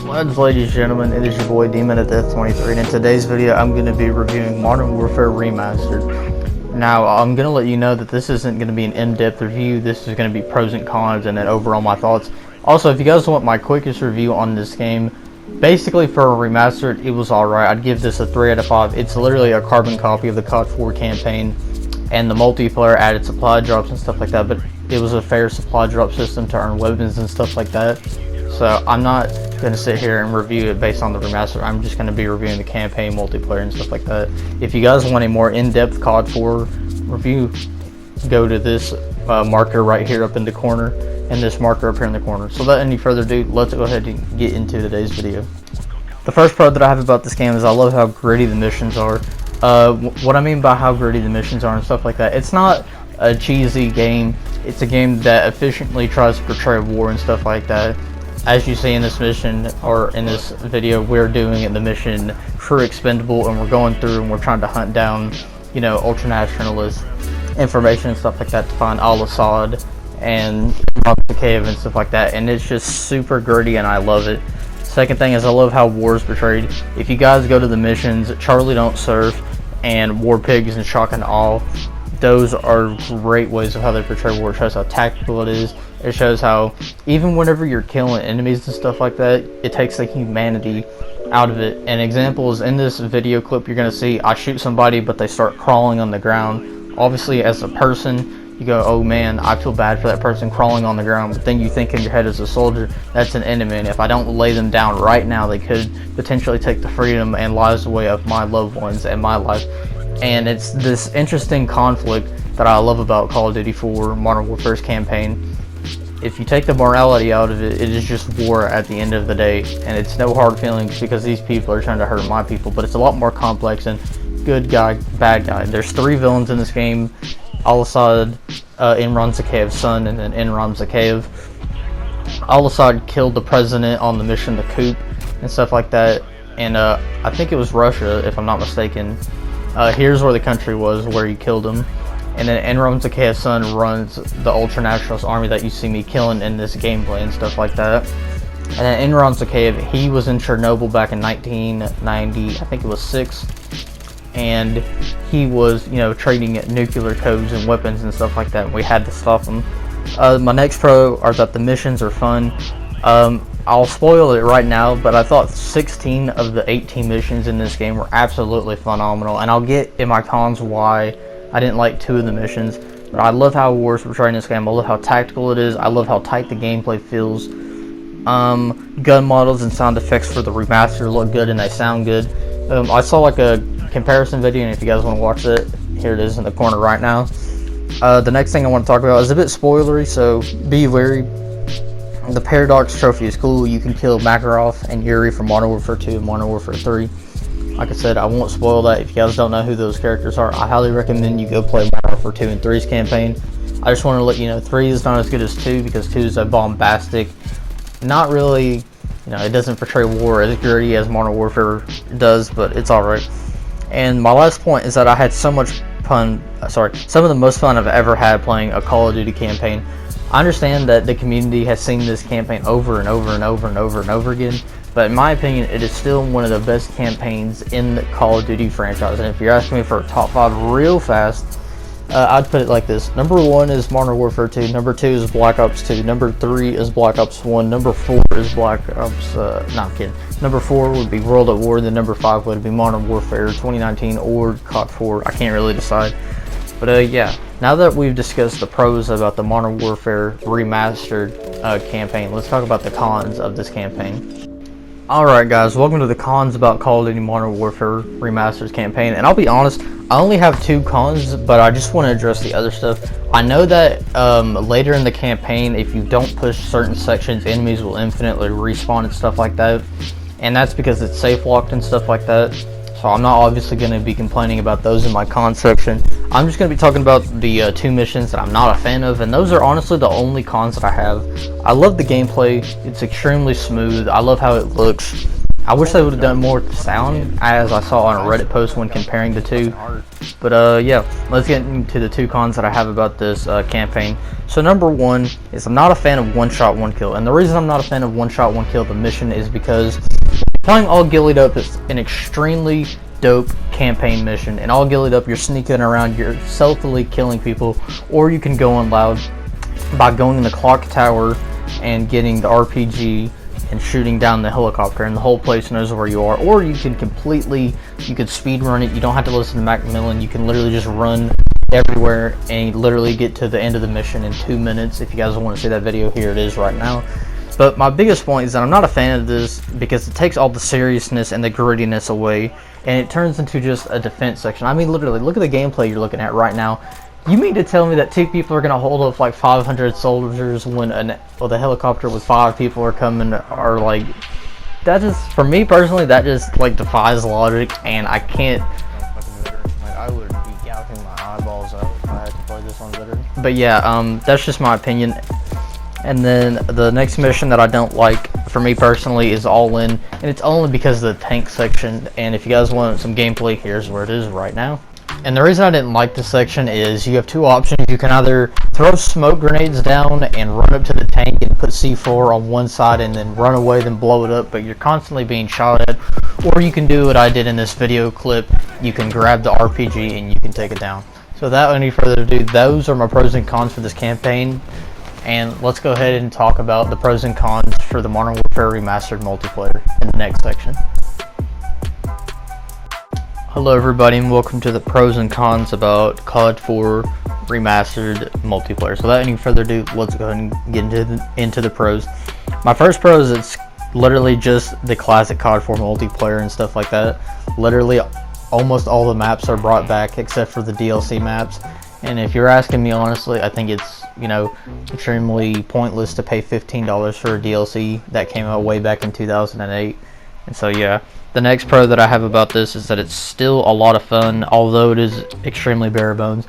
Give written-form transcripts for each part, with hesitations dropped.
Ladies and gentlemen, it is your boy Demon at Death 23, and in today's video I'm going to be reviewing Modern Warfare Remastered. Now, I'm going to let you know that this isn't going to be an in-depth review. This is going to be pros and cons and then overall my thoughts. Also, if you guys want my quickest review on this game, basically for a Remastered, it was alright. I'd give this a 3 out of 5. It's literally a carbon copy of the COD 4 campaign, and the multiplayer added supply drops and stuff like that, but it was a fair supply drop system to earn weapons and stuff like that. So I'm not going to sit here and review it based on the remaster. I'm just going to be reviewing the campaign, multiplayer, and stuff like that. If you guys want a more in-depth COD 4 review, go to this marker right here up in the corner, and this marker up here in the corner. So without any further ado, let's go ahead and get into today's video. The first part that I have about this game is I love how gritty the missions are. What I mean by how gritty the missions are and stuff like that, it's not a cheesy game. It's a game that efficiently tries to portray war and stuff like that. As you see in this mission, or in this video, we're doing the mission True Expendable, and we're going through and we're trying to hunt down, you know, ultranationalist information and stuff like that to find Al-Assad and the cave and stuff like that, and it's just super gritty and I love it. Second thing is I love how war is portrayed. If you guys go to the missions, Charlie Don't Surf and War Pigs and Shock and Awe, those are great ways of how they portray war. It shows how tactical it is. It shows how even whenever you're killing enemies and stuff like that, it takes the humanity out of it. And examples in this video clip you're going to see, I shoot somebody but they start crawling on the ground. Obviously as a person, you go, oh man, I feel bad for that person crawling on the ground, but then you think in your head as a soldier, that's an enemy, and if I don't lay them down right now, they could potentially take the freedom and lives away of my loved ones and my life. And it's this interesting conflict that I love about Call of Duty 4 Modern Warfare's campaign. If you take the morality out of it, it is just war at the end of the day, and it's no hard feelings because these people are trying to hurt my people, but it's a lot more complex and good guy, bad guy. There's 3 villains in this game: Al-Assad, Imran Zakayev's son, and then Imran Zakayev. Al-Assad killed the president on the mission, the coup, and stuff like that, and I think it was Russia, if I'm not mistaken. Here's where the country was, where he killed him. And then Imran Zakayev's son runs the ultranationalist army that you see me killing in this gameplay and stuff like that. And then Imran Zakayev, he was in Chernobyl back in 1990, I think it was 6. And he was, you know, trading nuclear codes and weapons and stuff like that, and we had to stop him. My next pro are that the missions are fun. I'll spoil it right now, but I thought 16 of the 18 missions in this game were absolutely phenomenal, and I'll get in my cons why I didn't like 2 of the missions. But I love how war is portrayed in this game. I love how tactical it is. I love how tight the gameplay feels. Gun models and sound effects for the remaster look good and they sound good. I saw like a comparison video, and if you guys want to watch it, here it is in the corner right now. The next thing I want to talk about is a bit spoilery, so be wary. The Paradox trophy is cool. You can kill Makarov and Yuri from Modern Warfare 2 and Modern Warfare 3. Like I said, I won't spoil that. If you guys don't know who those characters are, I highly recommend you go play Modern Warfare 2 and 3's campaign. I just want to let you know 3 is not as good as 2 because 2 is a bombastic, not really, you know, it doesn't portray war as gritty as Modern Warfare does, but it's alright. And my last point is that I had so much fun, some of the most fun I've ever had playing a Call of Duty campaign. I understand that the community has seen this campaign over and over and over and over and over again, but in my opinion, it is still one of the best campaigns in the Call of Duty franchise. And if you're asking me for a top 5 real fast, I'd put it like this. Number 1 is Modern Warfare 2, number 2 is Black Ops 2, number 3 is Black Ops 1, number 4 is Black Ops, no, I'm kidding. Number 4 would be World at War, then number 5 would be Modern Warfare 2019 or COD 4, I can't really decide. But yeah, now that we've discussed the pros about the Modern Warfare Remastered campaign, let's talk about the cons of this campaign. Alright guys, welcome to the cons about Call of Duty Modern Warfare Remastered campaign, and I'll be honest, I only have 2 cons, but I just want to address the other stuff. I know that later in the campaign, if you don't push certain sections, enemies will infinitely respawn and stuff like that, and that's because it's safe locked and stuff like that. So I'm not obviously going to be complaining about those in my con section. I'm just going to be talking about the 2 missions that I'm not a fan of, and those are honestly the only cons that I have. I love the gameplay. It's extremely smooth. I love how it looks. I wish they would have done more with the sound, as I saw on a Reddit post when comparing the two. But yeah, let's get into the two cons that I have about this campaign. So number one is I'm not a fan of one shot, one kill. And the reason I'm not a fan of one shot, one kill the mission is because playing All Gillied Up is an extremely dope campaign mission. And All Gillied Up, you're sneaking around, you're stealthily killing people, or you can go on loud by going in the clock tower and getting the RPG and shooting down the helicopter, and the whole place knows where you are. Or you can speed run it. You don't have to listen to Macmillan. You can literally just run everywhere and literally get to the end of the mission in 2 minutes. If you guys want to see that video, here it is right now. But my biggest point is that I'm not a fan of this because it takes all the seriousness and the grittiness away, and it turns into just a defense section. I mean, literally, look at the gameplay you're looking at right now. You mean to tell me that 2 people are going to hold up like 500 soldiers when the helicopter with 5 people are coming, or like, that just, for me personally, that just like defies logic, and I can't. Like, I would be gouging my eyeballs out if I had to play this on better. But yeah, that's just my opinion. And then the next mission that I don't like, for me personally, is All In, and it's only because of the tank section. And if you guys want some gameplay, here's where it is right now. And the reason I didn't like this section is you have 2 options. You can either throw smoke grenades down and run up to the tank and put C4 on one side and then run away, then blow it up, but you're constantly being shot at. Or you can do what I did in this video clip. You can grab the RPG and you can take it down. So without any further ado, those are my pros and cons for this campaign. And let's go ahead and talk about the pros and cons for the Modern Warfare Remastered multiplayer in the next section. Hello everybody, and welcome to the pros and cons about COD 4 Remastered multiplayer. So without any further ado, let's go ahead and get into the pros. My first pro is it's literally just the classic COD 4 multiplayer and stuff like that. Literally almost all the maps are brought back except for the DLC maps. And if you're asking me honestly, I think it's, you know, extremely pointless to pay $15 for a DLC that came out way back in 2008. And so yeah, the next pro that I have about this is that it's still a lot of fun, although it is extremely bare bones.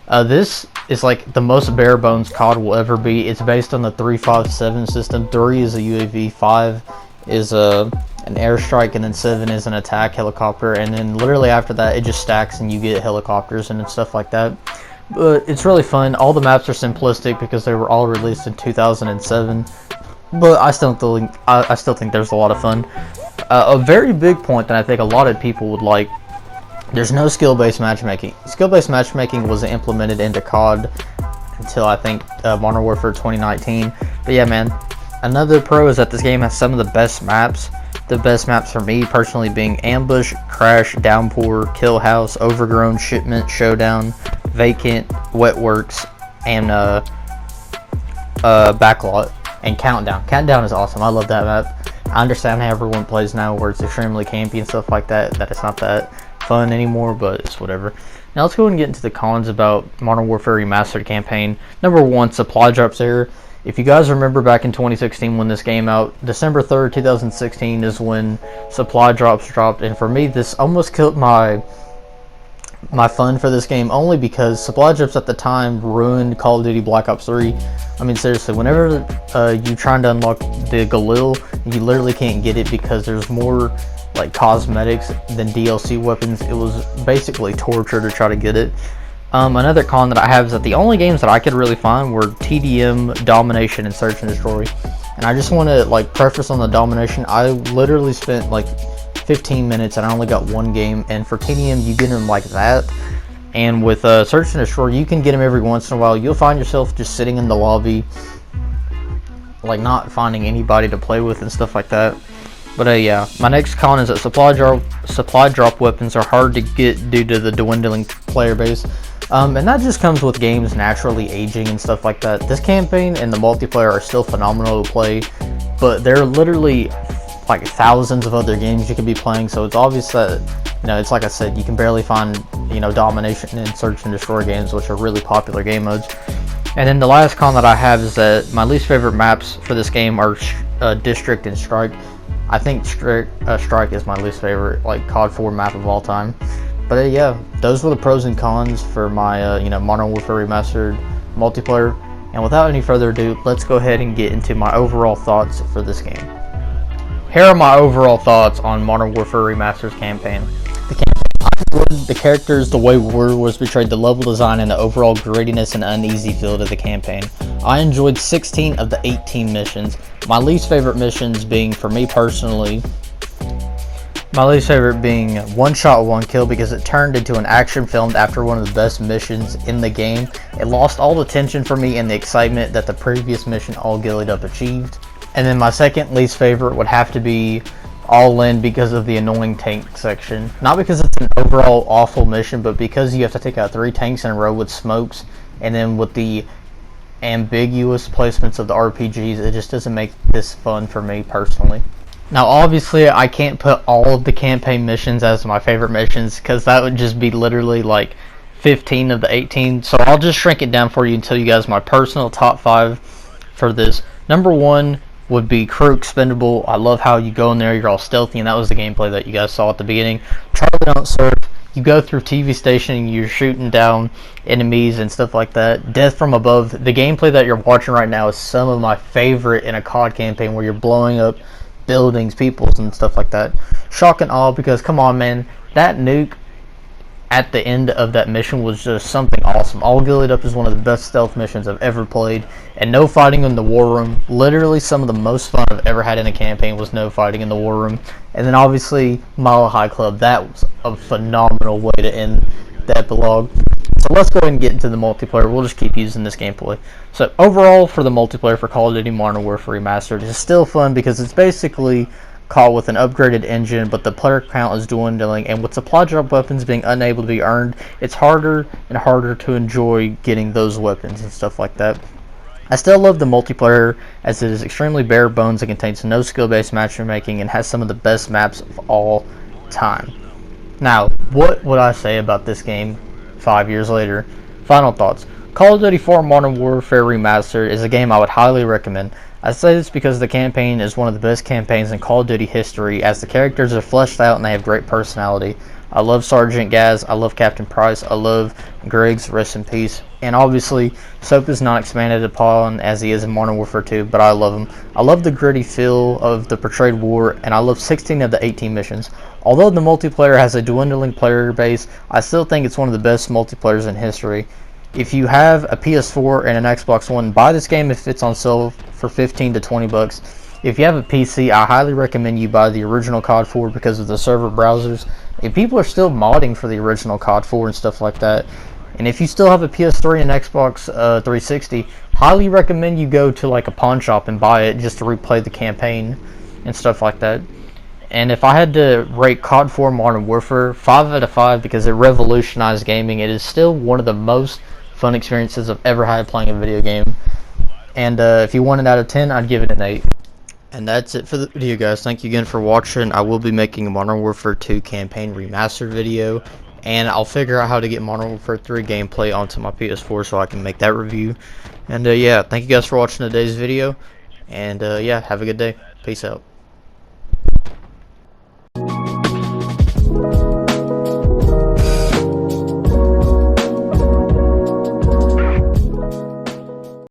This is like the most bare bones COD will ever be. It's based on the 357 system. 3 is a UAV, 5 is an airstrike, and then 7 is an attack helicopter. And then literally after that, it just stacks and you get helicopters and stuff like that. But it's really fun. All the maps are simplistic because they were all released in 2007. But I still think there's a lot of fun. A very big point that I think a lot of people would like, there's no skill-based matchmaking. Skill-based matchmaking was implemented into COD until I think Modern Warfare 2019. But yeah, man, another pro is that this game has some of the best maps. The best maps for me personally being Ambush, Crash, Downpour, Kill House, Overgrown, Shipment, Showdown, Vacant, Wetworks, and Backlot, and Countdown. Countdown is awesome. I love that map. I understand how everyone plays now, where it's extremely campy and stuff like that, that it's not that fun anymore, but it's whatever. Now let's go and get into the cons about Modern Warfare Remastered campaign. Number 1, supply drops error. If you guys remember back in 2016 when this came out, December 3rd, 2016 is when supply drops dropped, and for me this almost killed my fun for this game, only because supply drops at the time ruined Call of Duty Black Ops 3. I mean, seriously, whenever you're trying to unlock the Galil, you literally can't get it because there's more like cosmetics than DLC weapons. It was basically torture to try to get it. Another con that I have is that the only games that I could really find were TDM, Domination, and Search and Destroy. And I just want to like preface on the Domination. I literally spent like 15 minutes and I only got 1 game, and for TDM you get them like that, and with Search and Destroy you can get them every once in a while. You'll find yourself just sitting in the lobby like not finding anybody to play with and stuff like that. But yeah, my next con is that supply drop weapons are hard to get due to the dwindling player base, and that just comes with games naturally aging and stuff like that. This campaign and the multiplayer are still phenomenal to play, but there are literally like thousands of other games you could be playing, so it's obvious that, you know, it's like I said, you can barely find, you know, Domination and Search and Destroy games, which are really popular game modes. And then the last con that I have is that my least favorite maps for this game are District and Strike. I think Strike is my least favorite like COD 4 map of all time. But yeah, those were the pros and cons for my you know, Modern Warfare Remastered multiplayer. And without any further ado, let's go ahead and get into my overall thoughts for this game. here are my overall thoughts on Modern Warfare Remastered's campaign. The campaign, I enjoyed the characters, the way war was portrayed, the level design, and the overall grittiness and uneasy feel to the campaign. I enjoyed 16 of the 18 missions. My least favorite missions being, for me personally, one shot, one kill, because it turned into an action film after one of the best missions in the game. It lost all the tension for me and the excitement that the previous mission, All Gillied Up, achieved. And then my second least favorite would have to be All In, because of the annoying tank section. Not because it's an overall awful mission, but because you have to take out 3 tanks in a row with smokes, and then with the ambiguous placements of the RPGs, it just doesn't make this fun for me personally. Now obviously I can't put all of the campaign missions as my favorite missions, because that would just be literally like 15 of the 18, so I'll just shrink it down for you and tell you guys my personal top 5 for this. Number 1 would be Crew Expendable. I love how you go in there, you're all stealthy, and that was the gameplay that you guys saw at the beginning. Charlie Don't Surf, you go through TV station and you're shooting down enemies and stuff like that. Death from Above, the gameplay that you're watching right now is some of my favorite in a COD campaign, where you're blowing up buildings, peoples, and stuff like that. Shock and Awe, because come on man, that nuke at the end of that mission was just something awesome. All Gillied Up is one of the best stealth missions I've ever played. And no fighting in the war room, literally some of the most fun I've ever had in a campaign was no fighting in the war room. And then obviously Mile High Club, that was a phenomenal way to end the epilogue. So let's go ahead and get into the multiplayer. We'll just keep using this gameplay. So overall, for the multiplayer for Call of Duty Modern Warfare Remastered, it's still fun because it's basically COD with an upgraded engine, but the player count is dwindling, and with supply drop weapons being unable to be earned, it's harder and harder to enjoy getting those weapons and stuff like that. I still love the multiplayer, as it is extremely bare bones and contains no skill-based matchmaking and has some of the best maps of all time. Now, what would I say about this game 5 years later? Final thoughts. Call of Duty 4 Modern Warfare Remastered is a game I would highly recommend. I say this because the campaign is one of the best campaigns in Call of Duty history, as the characters are fleshed out and they have great personality. I love Sergeant Gaz, I love Captain Price, I love Griggs, rest in peace. And obviously, Soap is not expanded upon as he is in Modern Warfare 2, but I love him. I love the gritty feel of the portrayed war, and I love 16 of the 18 missions. Although the multiplayer has a dwindling player base, I still think it's one of the best multiplayers in history. If you have a PS4 and an Xbox One, buy this game if it's on sale for 15 to 20 bucks. If you have a PC, I highly recommend you buy the original COD 4 because of the server browsers. And people are still modding for the original COD 4 and stuff like that. And if you still have a PS3 and Xbox 360, highly recommend you go to like a pawn shop and buy it just to replay the campaign and stuff like that. And if I had to rate COD 4 Modern Warfare, 5 out of 5, because it revolutionized gaming. It is still one of the most fun experiences I've ever had playing a video game. And if you want it out of 10, I'd give it an 8. And that's it for the video, guys. Thank you again for watching. I will be making a Modern Warfare 2 campaign remastered video, and I'll figure out how to get Modern Warfare 3 gameplay onto my PS4 so I can make that review. And yeah, thank you guys for watching today's video, and yeah, have a good day. Peace out.